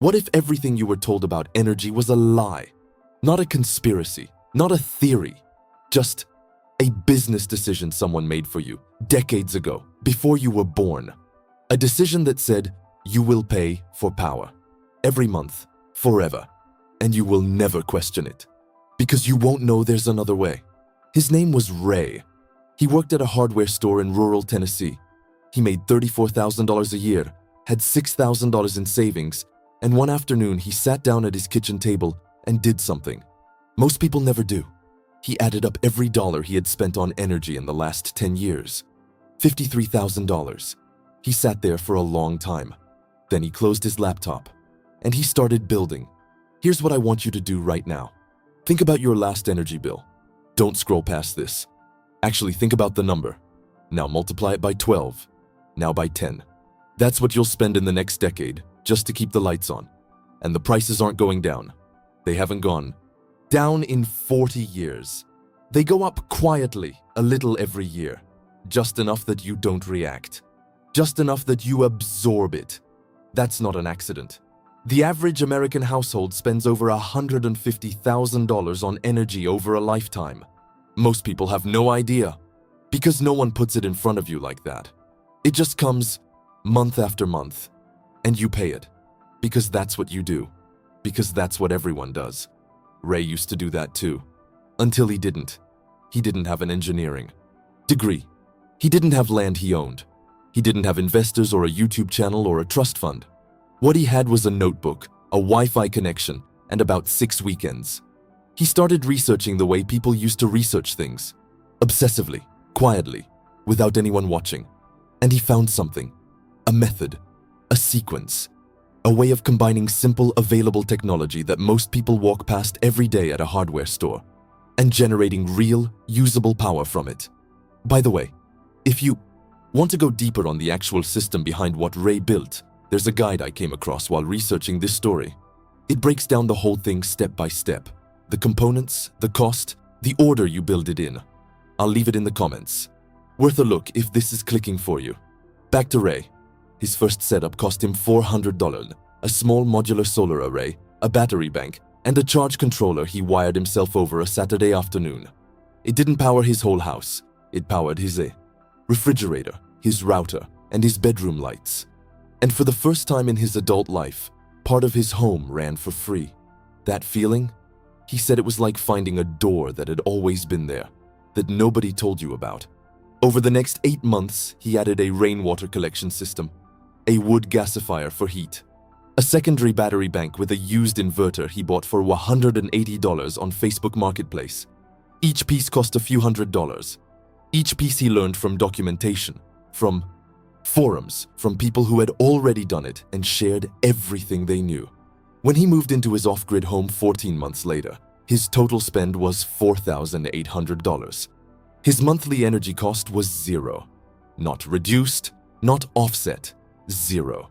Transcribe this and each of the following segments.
What if everything you were told about energy was a lie? Not a conspiracy, not a theory, just a business decision someone made for you decades ago, before you were born. A decision that said you will pay for power every month, forever, and you will never question it, because you won't know there's another way. His name was Ray. He worked at a hardware store in rural Tennessee. He made $34,000 a year, had $6,000 in savings, and one afternoon he sat down at his kitchen table and did something most people never do. He added up every dollar he had spent on energy in the last 10 years. $53,000. He sat there for a long time. Then he closed his laptop and he started building. Here's what I want you to do right now. Think about your last energy bill. Don't scroll past this. Actually, think about the number. Now multiply it by 12. Now by 10. That's what you'll spend in the next decade just to keep the lights on. And the prices aren't going down. They haven't gone down in 40 years. They go up quietly, a little every year. Just enough that you don't react. Just enough that you absorb it. That's not an accident. The average American household spends over $150,000 on energy over a lifetime. Most people have no idea, because no one puts it in front of you like that. It just comes month after month, and you pay it, because that's what you do, because that's what everyone does. Ray used to do that too, until he didn't. He didn't have an engineering degree. He didn't have land he owned. He didn't have investors or a YouTube channel or a trust fund. What he had was a notebook, a Wi-Fi connection, and about 6 weekends. He started researching the way people used to research things, obsessively, quietly, without anyone watching. And he found something, a method, a sequence, a way of combining simple, available technology that most people walk past every day at a hardware store, and generating real, usable power from it. By the way, if you want to go deeper on the actual system behind what Ray built, there's a guide I came across while researching this story. It breaks down the whole thing step by step. The components, the cost, the order you build it in. I'll leave it in the comments. Worth a look if this is clicking for you. Back to Ray. His first setup cost him $400, a small modular solar array, a battery bank, and a charge controller he wired himself over a Saturday afternoon. It didn't power his whole house. It powered his refrigerator, his router, and his bedroom lights. And for the first time in his adult life, part of his home ran for free. That feeling? He said it was like finding a door that had always been there, that nobody told you about. Over the next 8 months, he added a rainwater collection system, a wood gasifier for heat, a secondary battery bank with a used inverter he bought for $180 on Facebook Marketplace. Each piece cost a few $100s. Each piece he learned from documentation, from forums, from people who had already done it and shared everything they knew. When he moved into his off-grid home 14 months later, his total spend was $4,800. His monthly energy cost was zero. Not reduced, not offset, zero.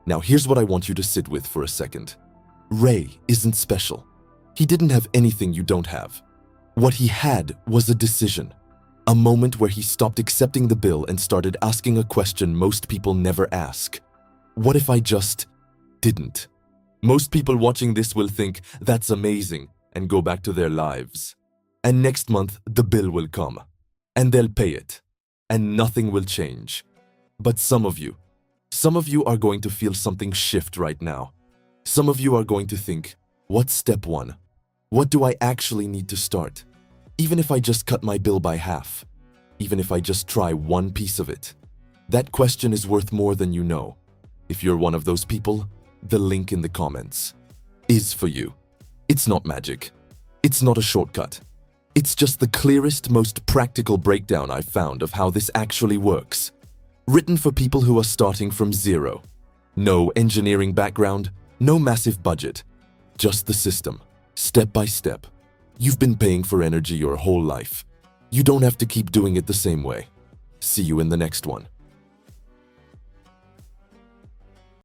Now here's what I want you to sit with for a second. Ray isn't special. He didn't have anything you don't have. What he had was a decision. A moment where he stopped accepting the bill and started asking a question most people never ask. What if I just didn't? Most people watching this will think that's amazing and go back to their lives. And next month, the bill will come. And they'll pay it. And nothing will change. But some of you are going to feel something shift right now. Some of you are going to think, what's step one? What do I actually need to start? Even if I just cut my bill by half, even if I just try one piece of it. That question is worth more than you know. If you're one of those people, the link in the comments is for you. It's not magic. It's not a shortcut. It's just the clearest, most practical breakdown I've found of how this actually works. Written for people who are starting from zero. No engineering background, no massive budget. Just the system, step by step. You've been paying for energy your whole life. You don't have to keep doing it the same way. See you in the next one.